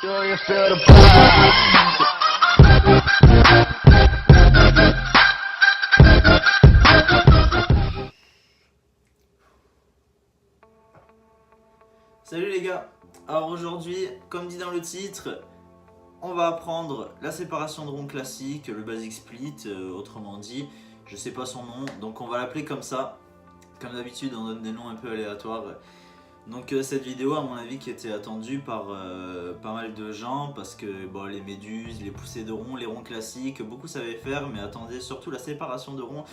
Salut les gars, alors aujourd'hui, comme dit dans le titre, on va apprendre la séparation de rond classique, le basic split, autrement dit, je sais pas son nom, donc on va l'appeler comme ça. Comme d'habitude, on donne des noms un peu aléatoires. Donc cette vidéo, à mon avis, qui était attendue par pas mal de gens, parce que bon, les méduses, les poussées de rond, les ronds classiques, beaucoup savaient faire, mais attendez surtout la séparation de rond.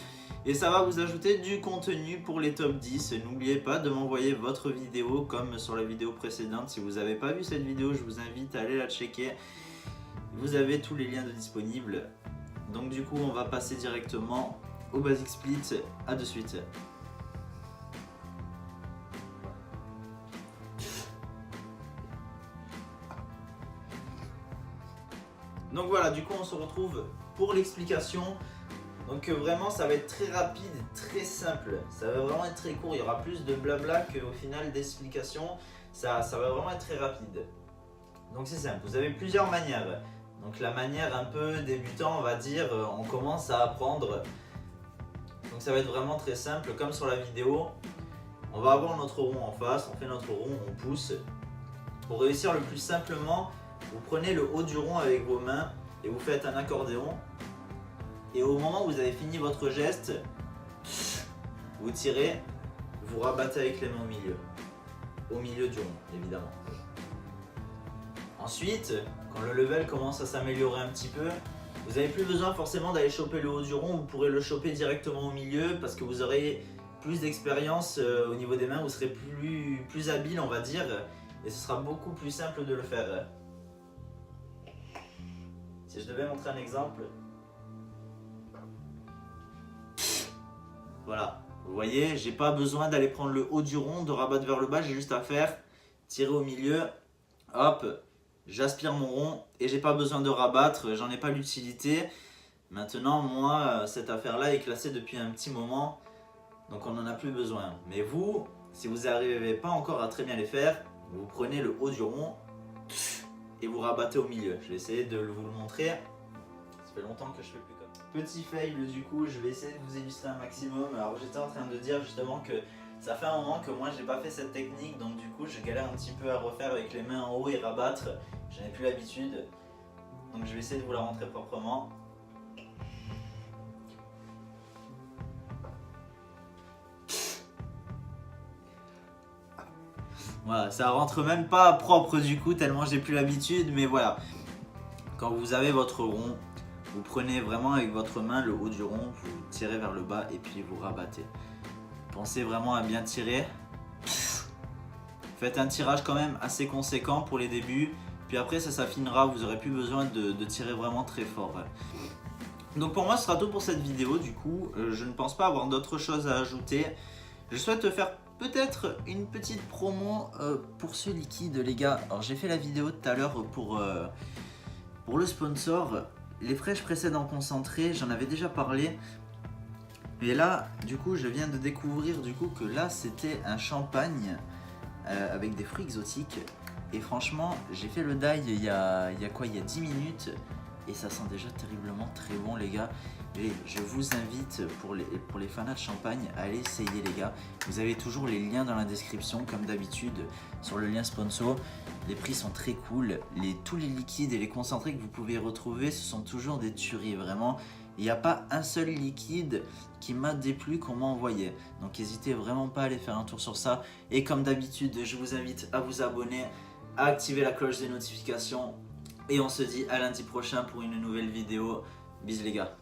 Et ça va vous ajouter du contenu pour les top 10. N'oubliez pas de m'envoyer votre vidéo comme sur la vidéo précédente. Si vous n'avez pas vu cette vidéo, je vous invite à aller la checker. Vous avez tous les liens de disponibles. Donc du coup, on va passer directement au basic split. À de suite. Donc voilà, du coup on se retrouve pour l'explication. Donc vraiment ça va être très rapide, très simple. Ça va vraiment être très court, il y aura plus de blabla qu'au final d'explication. Ça va vraiment être très rapide. Donc c'est simple, vous avez plusieurs manières. Donc la manière un peu débutant, on va dire, on commence à apprendre. Donc ça va être vraiment très simple, comme sur la vidéo. On va avoir notre rond en face, on fait notre rond, on pousse. Pour réussir le plus simplement, vous prenez le haut du rond avec vos mains et vous faites un accordéon. Et au moment où vous avez fini votre geste, vous tirez, vous rabattez avec les mains au milieu du rond, évidemment. Ensuite, quand le level commence à s'améliorer un petit peu, vous n'avez plus besoin forcément d'aller choper le haut du rond, vous pourrez le choper directement au milieu parce que vous aurez plus d'expérience au niveau des mains, vous serez plus habile, on va dire, et ce sera beaucoup plus simple de le faire. Si je devais montrer un exemple, voilà, vous voyez, j'ai pas besoin d'aller prendre le haut du rond, de rabattre vers le bas, j'ai juste à faire tirer au milieu, hop, j'aspire mon rond et j'ai pas besoin de rabattre, j'en ai pas l'utilité. Maintenant, moi, cette affaire-là est classée depuis un petit moment, donc on n'en a plus besoin. Mais vous, si vous n'arrivez pas encore à très bien les faire, vous prenez le haut du rond et vous rabattez au milieu. Je vais essayer de vous le montrer. Ça fait longtemps que je fais plus comme ça. Petit fail du coup, je vais essayer de vous illustrer un maximum. Alors j'étais en train de dire justement que ça fait un moment que moi j'ai pas fait cette technique, donc du coup je galère un petit peu à refaire avec les mains en haut et rabattre. Je n'ai plus l'habitude. Donc je vais essayer de vous la montrer proprement. Voilà, ça rentre même pas propre du coup, tellement j'ai plus l'habitude, mais voilà. Quand vous avez votre rond, vous prenez vraiment avec votre main le haut du rond, vous tirez vers le bas et puis vous rabattez. Pensez vraiment à bien tirer. Faites un tirage quand même assez conséquent pour les débuts, puis après ça s'affinera, vous n'aurez plus besoin de tirer vraiment très fort. Donc pour moi ce sera tout pour cette vidéo, du coup je ne pense pas avoir d'autres choses à ajouter. Je souhaite faire peut-être une petite promo pour ce liquide les gars. Alors j'ai fait la vidéo tout à l'heure pour le sponsor. Les fraîches précédents concentrés, j'en avais déjà parlé. Et là, du coup, je viens de découvrir du coup que là, c'était un champagne avec des fruits exotiques. Et franchement, j'ai fait le die il y a 10 minutes. Et ça sent déjà terriblement très bon les gars. Et je vous invite pour les fanats de champagne à aller essayer les gars. Vous avez toujours les liens dans la description comme d'habitude sur le lien sponsor. Les prix sont très cool. Tous les liquides et les concentrés que vous pouvez retrouver, ce sont toujours des tueries vraiment. Il n'y a pas un seul liquide qui m'a déplu qu'on m'a envoyé. Donc n'hésitez vraiment pas à aller faire un tour sur ça. Et comme d'habitude, je vous invite à vous abonner, à activer la cloche des notifications. Et on se dit à lundi prochain pour une nouvelle vidéo. Bisous les gars.